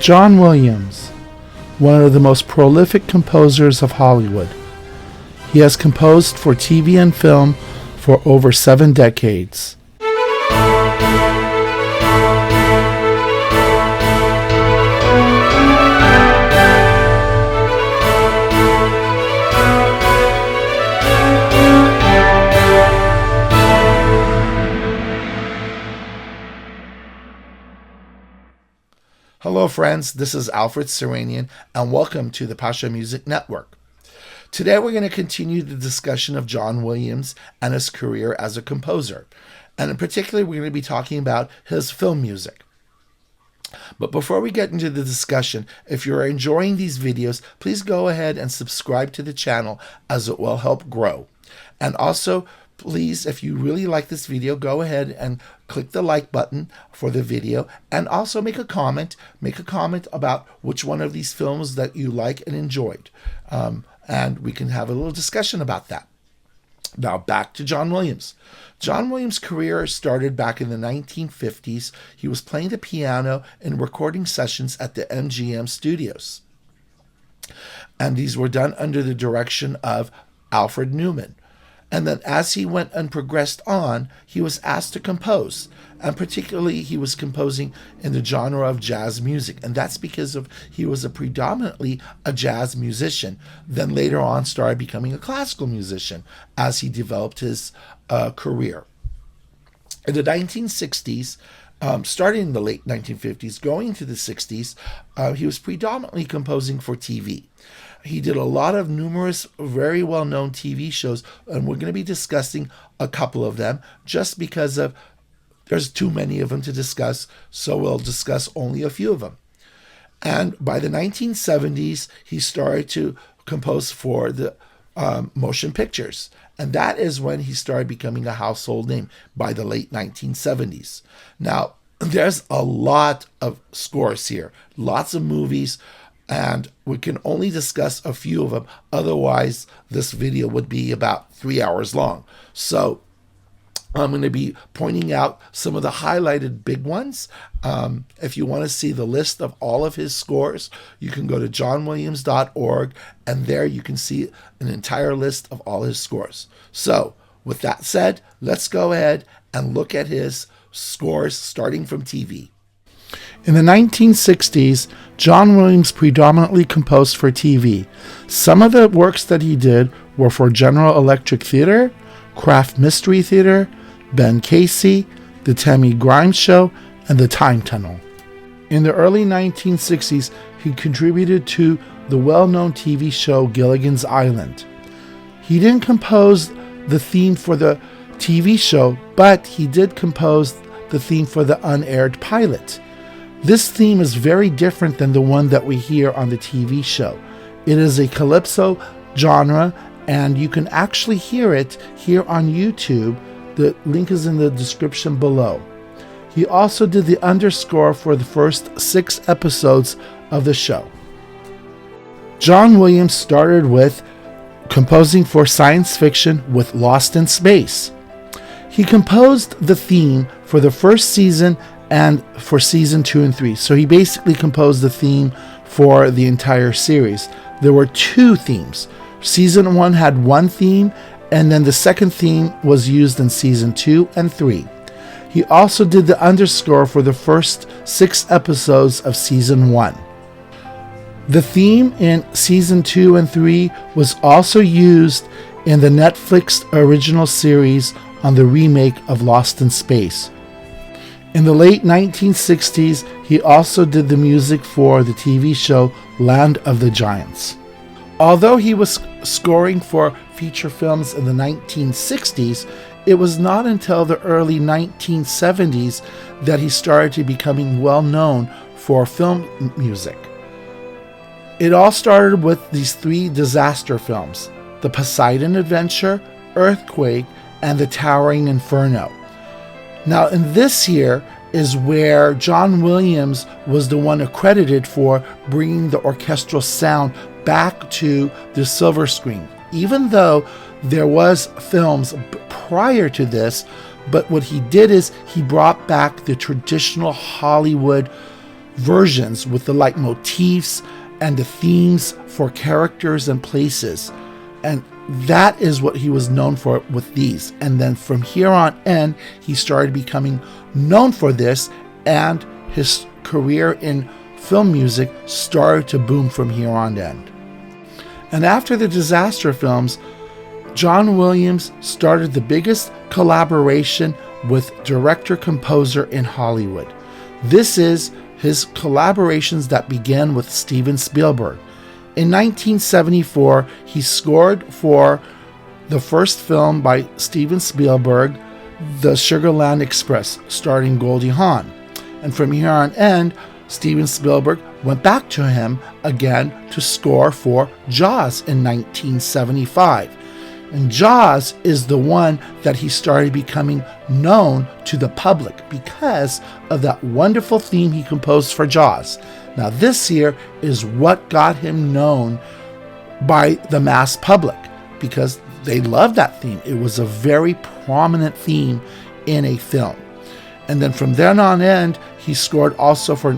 John Williams, one of the most prolific composers of Hollywood. He has composed for TV and film for over 7 decades. Hello friends, this is Alfred Surenyan and welcome to the Pasha Music Network. Today we're going to continue the discussion of John Williams and his career as a composer. And in particular, we're going to be talking about his film music. But before we get into the discussion, if you're enjoying these videos, please go ahead and subscribe to the channel as it will help grow. And also, please, if you really like this video, go ahead and click the like button for the video and also make a comment. Make a comment about which one of these films that you like and enjoyed. And we can have a little discussion about that. Now back to John Williams. John Williams' career started back in the 1950s. He was playing the piano in recording sessions at the MGM studios. And these were done under the direction of Alfred Newman. And then as he went and progressed on, he was asked to compose. And particularly, he was composing in the genre of jazz music. And that's because he was predominantly a jazz musician. Then later on started becoming a classical musician as he developed his career. In the 1960s, starting in the late 1950s, going into the 60s, he was predominantly composing for TV. He did a lot of numerous, very well-known TV shows, and we're going to be discussing a couple of them just because there's too many of them to discuss, so we'll discuss only a few of them. And by the 1970s, he started to compose for the motion pictures, and that is when he started becoming a household name by the late 1970s. Now, there's a lot of scores here, lots of movies, and we can only discuss a few of them. Otherwise, this video would be about 3 hours long. So I'm going to be pointing out some of the highlighted big ones. If you want to see the list of all of his scores, you can go to johnwilliams.org, and there you can see an entire list of all his scores. So with that said, let's go ahead and look at his scores starting from TV. In the 1960s, John Williams predominantly composed for TV. Some of the works that he did were for General Electric Theater, Kraft Mystery Theater, Ben Casey, The Tammy Grimes Show, and The Time Tunnel. In the early 1960s, he contributed to the well-known TV show Gilligan's Island. He didn't compose the theme for the TV show, but he did compose the theme for the unaired pilot. This theme is very different than the one that we hear on the TV show. It is a calypso genre, and you can actually hear it here on YouTube. The link is in the description below. He also did the underscore for the first 6 episodes of the show. John Williams started with composing for science fiction with Lost in Space. He composed the theme for the first season and for season 2 and 3. So he basically composed the theme for the entire series. There were 2 themes. Season 1 had 1 theme, and then the second theme was used in season 2 and 3. He also did the underscore for the first 6 episodes of season 1. The theme in season 2 and 3 was also used in the Netflix original series on the remake of Lost in Space. In the late 1960s, he also did the music for the TV show Land of the Giants. Although he was scoring for feature films in the 1960s, it was not until the early 1970s that he started to becoming well known for film music. It all started with these 3 disaster films: The Poseidon Adventure, Earthquake, and The Towering Inferno. Now, in this year is where John Williams was the one accredited for bringing the orchestral sound back to the silver screen. Even though there was films prior to this, but what he did is he brought back the traditional Hollywood versions with the leitmotifs and the themes for characters and places. And that is what he was known for with these. And then from here on in, he started becoming known for this, and his career in film music started to boom from here on in. And after the disaster films, John Williams started the biggest collaboration with director-composer in Hollywood. This is his collaborations that began with Steven Spielberg. In 1974, he scored for the first film by Steven Spielberg, The Sugarland Express, starring Goldie Hawn. And from here on in, Steven Spielberg went back to him again to score for Jaws in 1975. And Jaws is the one that he started becoming known to the public because of that wonderful theme he composed for Jaws. Now this here is what got him known by the mass public, because they loved that theme. It was a very prominent theme in a film. And then from then on in, he scored also for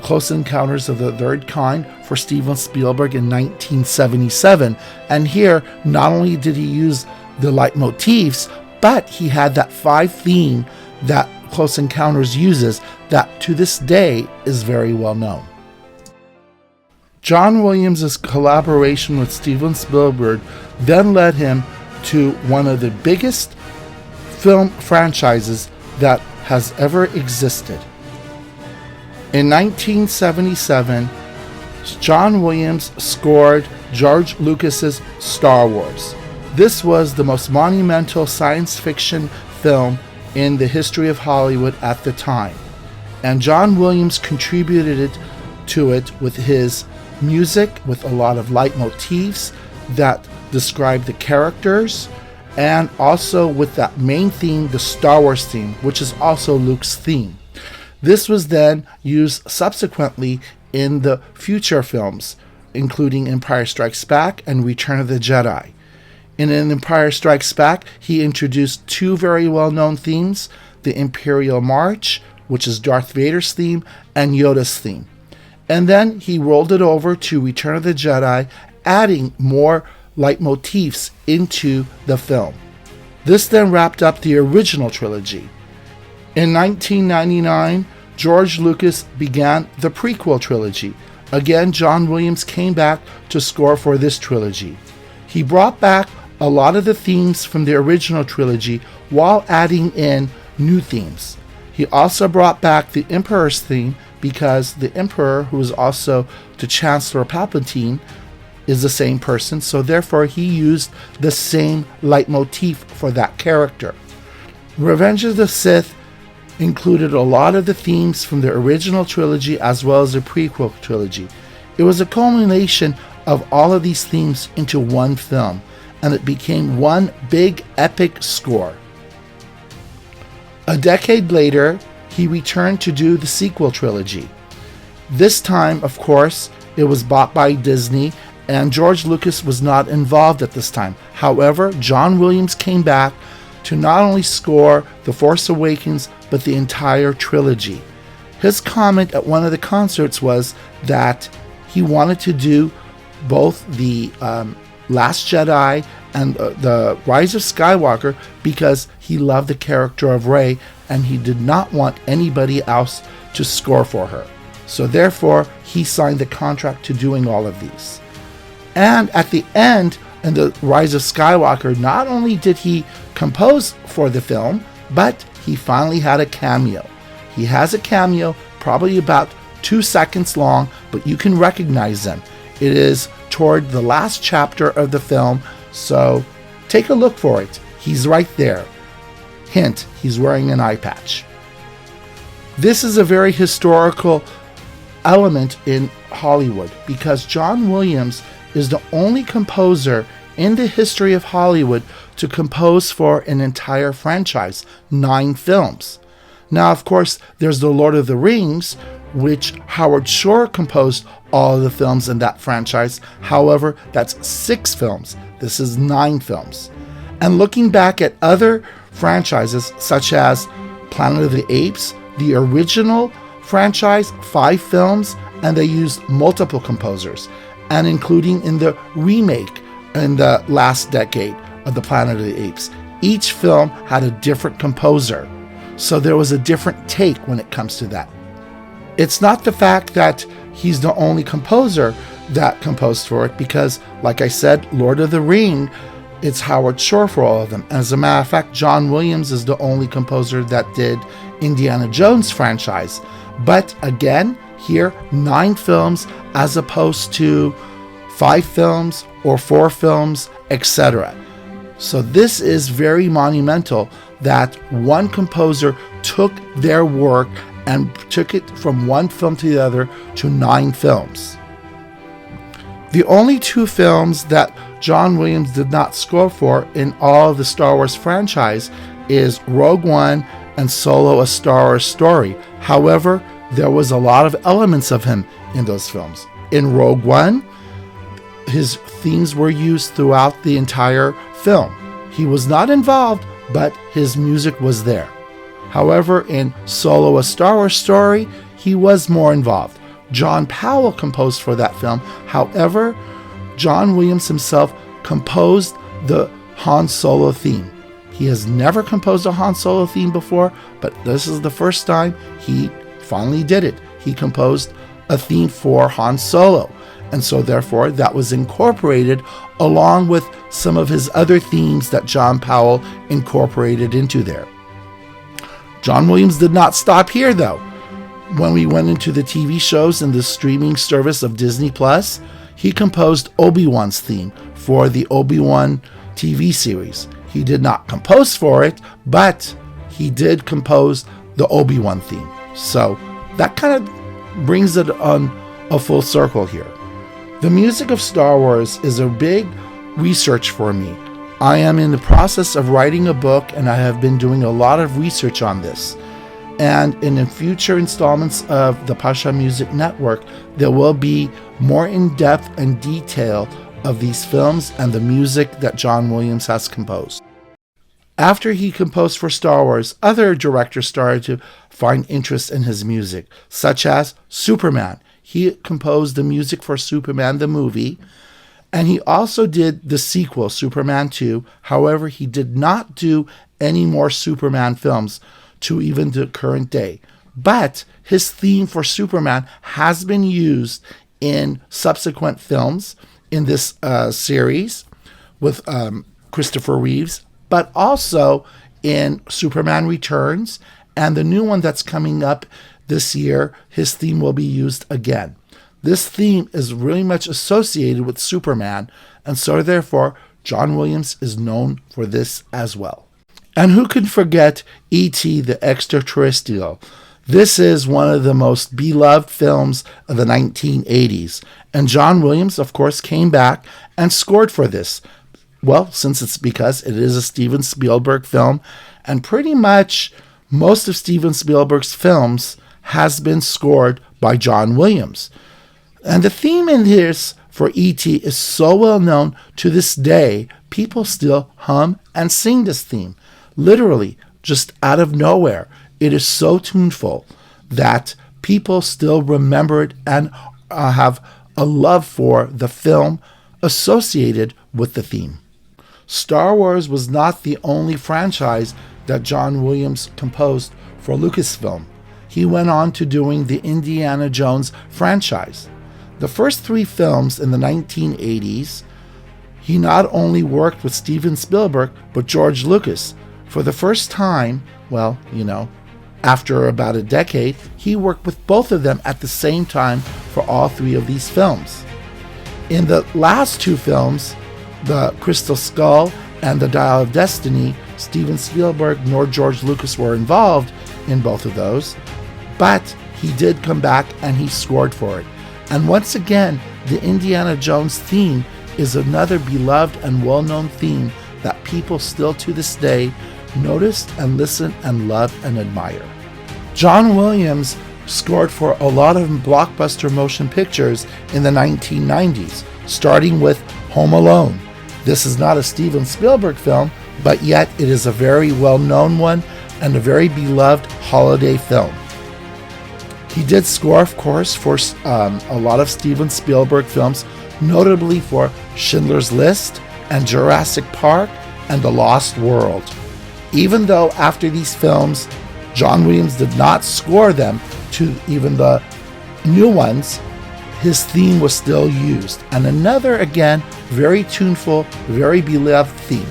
Close Encounters of the Third Kind for Steven Spielberg in 1977. And here, not only did he use the leitmotifs, but he had that 5 theme that Close Encounters uses that to this day is very well known. John Williams' collaboration with Steven Spielberg then led him to one of the biggest film franchises that has ever existed. In 1977, John Williams scored George Lucas's Star Wars. This was the most monumental science fiction film in the history of Hollywood at the time. And John Williams contributed to it with his music, with a lot of leitmotifs that describe the characters, and also with that main theme, the Star Wars theme, which is also Luke's theme. This was then used subsequently in the future films, including Empire Strikes Back and Return of the Jedi. In Empire Strikes Back, he introduced 2 very well-known themes, the Imperial March, which is Darth Vader's theme, and Yoda's theme. And then he rolled it over to Return of the Jedi, adding more leitmotifs into the film. This then wrapped up the original trilogy. In 1999, George Lucas began the prequel trilogy. Again, John Williams came back to score for this trilogy. He brought back a lot of the themes from the original trilogy while adding in new themes. He also brought back the Emperor's theme because the Emperor, who is also the Chancellor Palpatine, is the same person, so therefore he used the same leitmotif for that character. Revenge of the Sith included a lot of the themes from the original trilogy as well as the prequel trilogy. It was a culmination of all of these themes into one film, and it became one big epic score. A decade later, he returned to do the sequel trilogy. This time, of course, it was bought by Disney, and George Lucas was not involved at this time. However, John Williams came back to not only score The Force Awakens, but the entire trilogy. His comment at one of the concerts was that he wanted to do both the Last Jedi and the Rise of Skywalker because he loved the character of Rey and he did not want anybody else to score for her. So therefore, he signed the contract to doing all of these. And at the end, in the Rise of Skywalker, not only did he compose for the film, but he finally had a cameo. He has a cameo, probably about 2 seconds long, but you can recognize him. It is toward the last chapter of the film, so take a look for it. He's right there. Hint, he's wearing an eye patch. This is a very historical element in Hollywood because John Williams is the only composer in the history of Hollywood to compose for an entire franchise, 9 films. Now, of course, there's The Lord of the Rings, which Howard Shore composed all of the films in that franchise. However, that's 6 films. This is 9 films. And looking back at other franchises, such as Planet of the Apes, the original franchise, 5 films, and they used multiple composers, and including in the remake in the last decade of the Planet of the Apes. Each film had a different composer, so there was a different take when it comes to that. It's not the fact that he's the only composer that composed for it, because, like I said, Lord of the Ring, it's Howard Shore for all of them. As a matter of fact, John Williams is the only composer that did Indiana Jones franchise. But again, here, 9 films as opposed to 5 films or 4 films, etc. So this is very monumental that one composer took their work and took it from one film to the other to 9 films. The only 2 films that John Williams did not score for in all of the Star Wars franchise is Rogue One and Solo: A Star Wars Story. However, there was a lot of elements of him in those films. In Rogue One, his themes were used throughout the entire film. He was not involved, but his music was there. However, in Solo: A Star Wars Story, he was more involved. John Powell composed for that film. However, John Williams himself composed the Han Solo theme. He has never composed a Han Solo theme before, but this is the first time he finally did it. He composed a theme for Han Solo, and so therefore that was incorporated along with some of his other themes that John Powell incorporated into there. John Williams did not stop here, though. When we went into the TV shows and the streaming service of Disney Plus, he composed Obi-Wan's theme for the Obi-Wan TV series. He did not compose for it, but he did compose the Obi-Wan theme. So that kind of brings it on a full circle here. The music of Star Wars is a big research for me. I am in the process of writing a book, and I have been doing a lot of research on this. And in the future installments of the Pasha Music Network, there will be more in-depth and detail of these films and the music that John Williams has composed. After he composed for Star Wars, other directors started to find interest in his music, such as Superman. He composed the music for Superman the movie, and he also did the sequel, Superman 2. However, he did not do any more Superman films to even the current day. But his theme for Superman has been used in subsequent films in this series with Christopher Reeves, but also in Superman Returns, and the new one that's coming up this year, his theme will be used again. This theme is really much associated with Superman, and so therefore John Williams is known for this as well. And who can forget E.T. the Extraterrestrial? This is one of the most beloved films of the 1980s. And John Williams, of course, came back and scored for this. Well, because it is a Steven Spielberg film, and pretty much most of Steven Spielberg's films has been scored by John Williams. And the theme in this for E.T. is so well known to this day, people still hum and sing this theme. Literally, just out of nowhere. It is so tuneful that people still remember it and have a love for the film associated with the theme. Star Wars was not the only franchise that John Williams composed for Lucasfilm. He went on to doing the Indiana Jones franchise. The first 3 films in the 1980s, he not only worked with Steven Spielberg, but George Lucas. For the first time, after about a decade, he worked with both of them at the same time for all 3 of these films. In the last 2 films, The Crystal Skull and The Dial of Destiny, Steven Spielberg nor George Lucas were involved in both of those, but he did come back and he scored for it. And once again, the Indiana Jones theme is another beloved and well-known theme that people still to this day notice and listen and love and admire. John Williams scored for a lot of blockbuster motion pictures in the 1990s, starting with Home Alone. This is not a Steven Spielberg film, but yet it is a very well-known one and a very beloved holiday film. He did score, of course, for a lot of Steven Spielberg films, notably for Schindler's List and Jurassic Park and The Lost World. Even though after these films, John Williams did not score them to even the new ones, his theme was still used. And another, again, very tuneful, very beloved theme.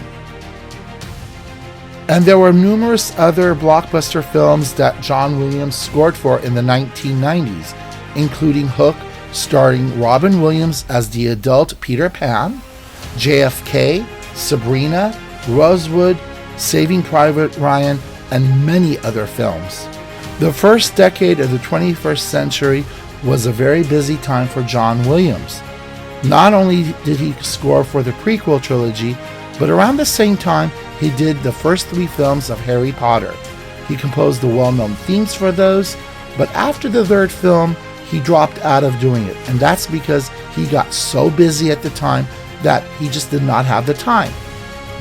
And there were numerous other blockbuster films that John Williams scored for in the 1990s, including Hook, starring Robin Williams as the adult Peter Pan, JFK, Sabrina, Rosewood, Saving Private Ryan, and many other films. The first decade of the 21st century was a very busy time for John Williams. Not only did he score for the prequel trilogy, but around the same time, he did the first 3 films of Harry Potter. He composed the well-known themes for those, but after the 3rd film, he dropped out of doing it. And that's because he got so busy at the time that he just did not have the time.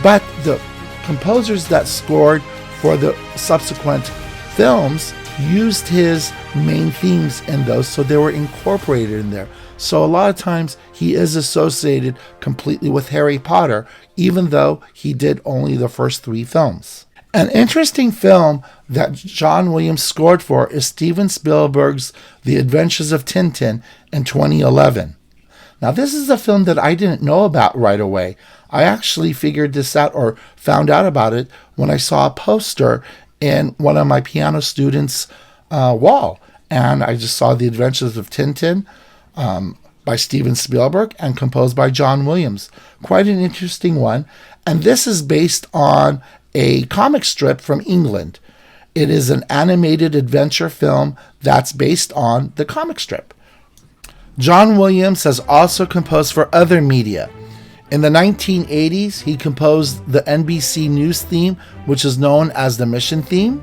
But the composers that scored for the subsequent films used his main themes in those, so they were incorporated in there. So a lot of times he is associated completely with Harry Potter, even though he did only the first 3 films. An interesting film that John Williams scored for is Steven Spielberg's The Adventures of Tintin in 2011. Now, this is a film that I didn't know about right away. I actually figured this out or found out about it when I saw a poster in one of my piano students' wall. And I just saw The Adventures of Tintin by Steven Spielberg and composed by John Williams. Quite an interesting one. And this is based on a comic strip from England. It is an animated adventure film that's based on the comic strip. John Williams has also composed for other media. In the 1980s, he composed the NBC News theme, which is known as the Mission theme.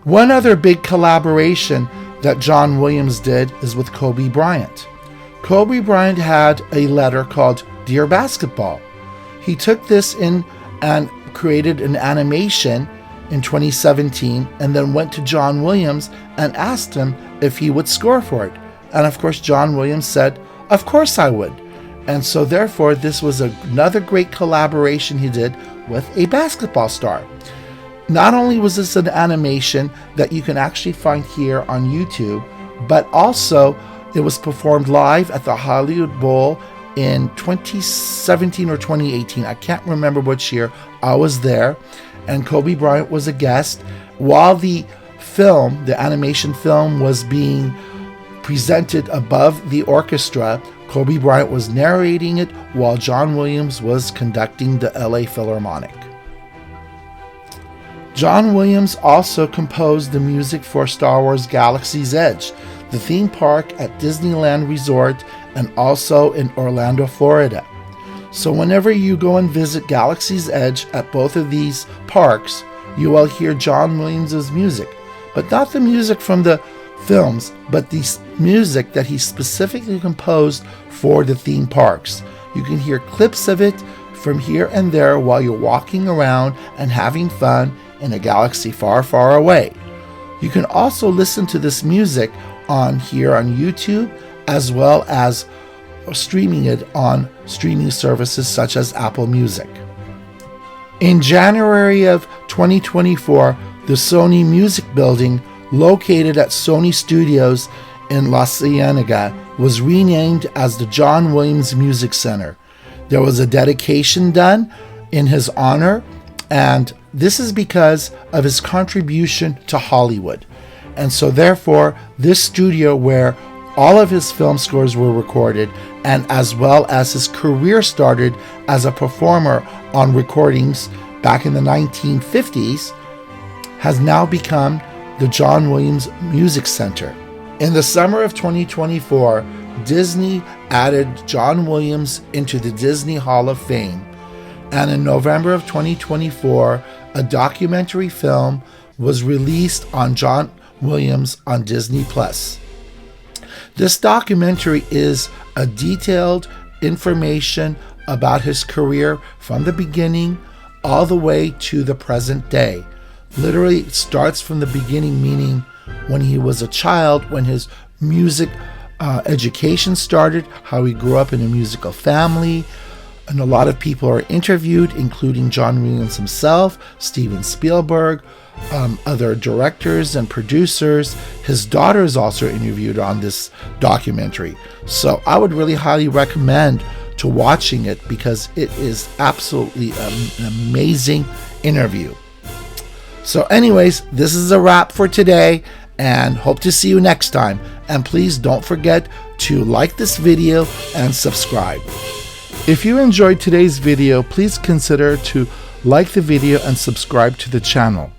One other big collaboration that John Williams did is with Kobe Bryant. Kobe Bryant had a letter called Dear Basketball. He took this in and created an animation in 2017 and then went to John Williams and asked him if he would score for it. And of course, John Williams said, "Of course I would." And so therefore, this was another great collaboration he did with a basketball star. Not only was this an animation that you can actually find here on YouTube, but also it was performed live at the Hollywood Bowl in 2017 or 2018. I can't remember which year. I was there, and Kobe Bryant was a guest. While the film, the animation film, was being presented above the orchestra, Kobe Bryant was narrating it while John Williams was conducting the LA Philharmonic. John Williams also composed the music for Star Wars Galaxy's Edge, the theme park at Disneyland Resort, and also in Orlando, Florida. So whenever you go and visit Galaxy's Edge at both of these parks, you will hear John Williams' music, but not the music from the films, but the music that he specifically composed for the theme parks. You can hear clips of it from here and there while you're walking around and having fun in a galaxy far, far away. You can also listen to this music on YouTube, as well as streaming it on streaming services such as Apple Music. In January of 2024, the Sony Music Building, located at Sony Studios in La Cienega, was renamed as the John Williams Music Center. There was a dedication done in his honor, and this is because of his contribution to Hollywood. And so therefore, this studio where all of his film scores were recorded, and as well as his career started as a performer on recordings back in the 1950s, has now become the John Williams Music Center. In the summer of 2024, Disney added John Williams into the Disney Hall of Fame. And in November of 2024, a documentary film was released on John Williams on Disney+. This documentary is a detailed information about his career from the beginning all the way to the present day. Literally, it starts from the beginning, meaning when he was a child, when his music education started, how he grew up in a musical family. And a lot of people are interviewed, including John Williams himself, Steven Spielberg, other directors and producers. His daughter is also interviewed on this documentary. So I would really highly recommend to watching it because it is absolutely an amazing interview. So anyways, this is a wrap for today, and hope to see you next time. And please don't forget to like this video and subscribe. If you enjoyed today's video, please consider to like the video and subscribe to the channel.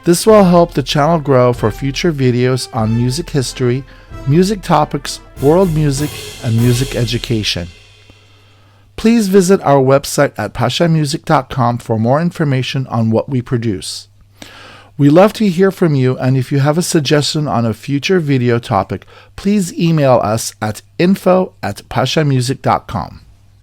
This will help the channel grow for future videos on music history, music topics, world music, and music education. Please visit our website at pashamusic.com for more information on what we produce. We love to hear from you, and if you have a suggestion on a future video topic, please email us at info@pashamusic.com.